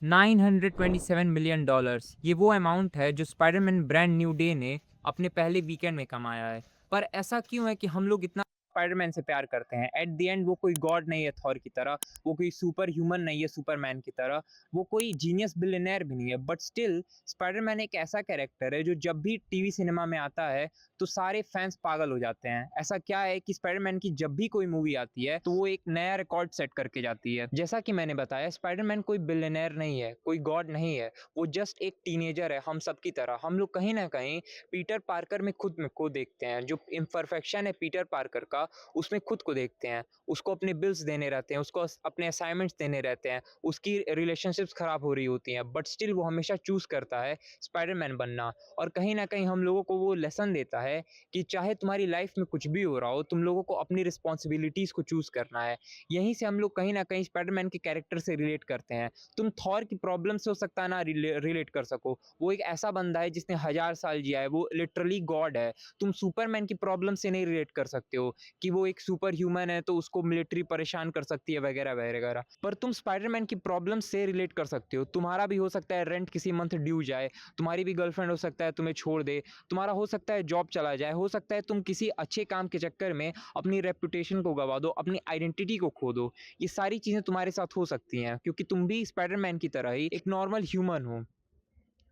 $927 million dollars ये वो amount है जो स्पाइडरमैन ब्रांड न्यू डे ने अपने पहले वीकेंड में कमाया है। पर ऐसा क्यों है कि हम लोग इतना स्पाइडरमैन से प्यार करते हैं? एट द एंड वो कोई गॉड नहीं है थॉर की तरह, वो कोई सुपर ह्यूमन नहीं है सुपरमैन की तरह, वो कोई जीनियस बिलियनेयर भी नहीं है, बट स्टिल स्पाइडरमैन एक ऐसा कैरेक्टर है जो जब भी टीवी सिनेमा में आता है तो सारे फैंस पागल हो जाते हैं। ऐसा क्या है कि स्पाइडरमैन की जब भी कोई मूवी आती है तो वो एक नया रिकॉर्ड सेट करके जाती है। जैसा कि मैंने बताया, स्पाइडरमैन कोई बिलियनेयर नहीं है, कोई गॉड नहीं है, वो जस्ट एक टीनेजर है हम सब की तरह। हम लोग कहीं ना कहीं पीटर पार्कर में खुद में को देखते हैं। जो इम्परफेक्शन है पीटर पार्कर का, उसमें खुद को देखते हैं। उसको अपने बिल्स देने रहते हैं, उसको अपने असाइनमेंट्स देने रहते हैं, उसकी रिलेशनशिप्स खराब हो रही होती हैं, बट स्टिल वो हमेशा चूज करता है स्पाइडरमैन बनना। और कहीं ना कहीं हम लोगों को वो लेसन देता है कि चाहे तुम्हारी लाइफ में कुछ भी हो रहा हो, तुम लोगों को अपनी रिस्पॉन्सिबिलिटीज को चूज करना है। यहीं से हम लोग कहीं ना कहीं स्पाइडरमैन के कैरेक्टर से रिलेट करते हैं। तुम थॉर की प्रॉब्लम से हो सकता है ना रिलेट कर सको, वो एक ऐसा बंदा है जिसने 1000 साल जिया है, वो लिटरली गॉड है। तुम सुपरमैन की प्रॉब्लम से नहीं रिलेट कर सकते हो कि वो एक सुपर ह्यूमन है तो उसको मिलिट्री परेशान कर सकती है वगैरह वगैरह, पर तुम स्पाइडरमैन की प्रॉब्लम से रिलेट कर सकते हो। तुम्हारा भी हो सकता है रेंट किसी मंथ ड्यू जाए, तुम्हारी भी गर्लफ्रेंड हो सकता है तुम्हें छोड़ दे, तुम्हारा हो सकता है जॉब चला जाए, हो सकता है तुम किसी अच्छे काम के चक्कर में अपनी रेपुटेशन को गवा दो, अपनी आइडेंटिटी को खो दो। ये सारी चीजें तुम्हारे साथ हो सकती हैं क्योंकि तुम भी स्पाइडरमैन की तरह ही एक नॉर्मल ह्यूमन हो।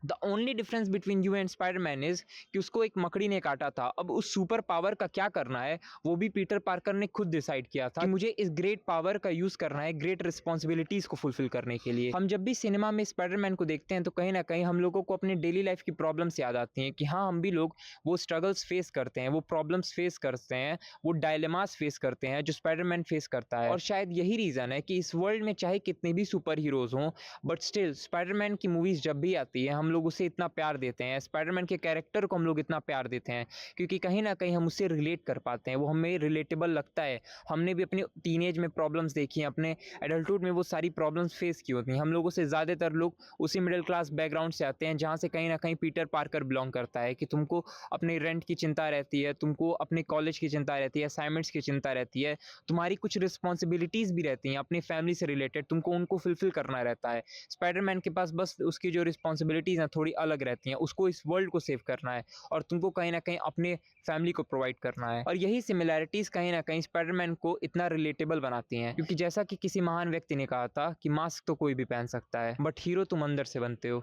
The only difference between you and Spiderman is कि उसको एक मकड़ी ने काटा था। अब उस सुपर पावर का क्या करना है वो भी पीटर पार्कर ने खुद डिसाइड किया था कि मुझे इस ग्रेट पावर का यूज करना है ग्रेट रिस्पॉन्सिबिलिटीज को फुलफिल करने के लिए। हम जब भी सिनेमा में स्पाइडरमैन को देखते हैं तो कहीं ना कहीं हम लोगों को अपने डेली लाइफ की प्रॉब्लम्स याद आती हैं कि हाँ, हम भी लोग वो स्ट्रगल्स फेस करते हैं, वो प्रॉब्लम्स फेस करते हैं, वो डायलेमास फेस करते हैं जो स्पाइडरमैन फेस करता है। और शायद यही रीजन है कि इस वर्ल्ड में चाहे कितने भी सुपर हीरोज हों, बट स्टिल स्पाइडरमैन की मूवीज जब भी आती है हम लोग उसे इतना प्यार देते हैं, स्पाइडरमैन के कैरेक्टर को हम लोग इतना प्यार देते हैं क्योंकि कहीं ना कहीं हम उससे रिलेट कर पाते हैं, वो हमें रिलेटेबल लगता है। हमने भी अपने टीनेज में प्रॉब्लम्स देखी हैं, अपने एडल्टहुड में वो सारी प्रॉब्लम्स फेस की होती हैं। हम लोगों से ज़्यादातर लोग उसी मिडिल क्लास बैकग्राउंड से आते हैं जहाँ से कहीं ना कहीं पीटर पार्कर बिलोंग करता है कि तुमको अपने रेंट की चिंता रहती है, तुमको अपने कॉलेज की चिंता रहती है, असाइनमेंट्स की चिंता रहती है, तुम्हारी कुछ रिस्पॉन्सिबिलिटीज़ भी रहती हैं अपनी फैमिली से रिलेटेड, तुमको उनको फुलफिल करना रहता है। स्पाइडरमैन के पास बस उसकी जो रिस्पॉन्सिबिलिटीज़ हैं थोड़ी अलग रहती हैं, उसको इस वर्ल्ड को सेव करना है और तुमको कहीं ना कहीं अपने फैमिली को प्रोवाइड करना है। और यही सिमिलैरिटीज़ कहीं ना कहीं स्पाइडरमैन को इतना रिलेटेबल बनाती हैं क्योंकि जैसा कि किसी महान व्यक्ति ने कहा था कि मास्क तो कोई भी पहन सकता है बट हीरो तुम अंदर से बनते हो।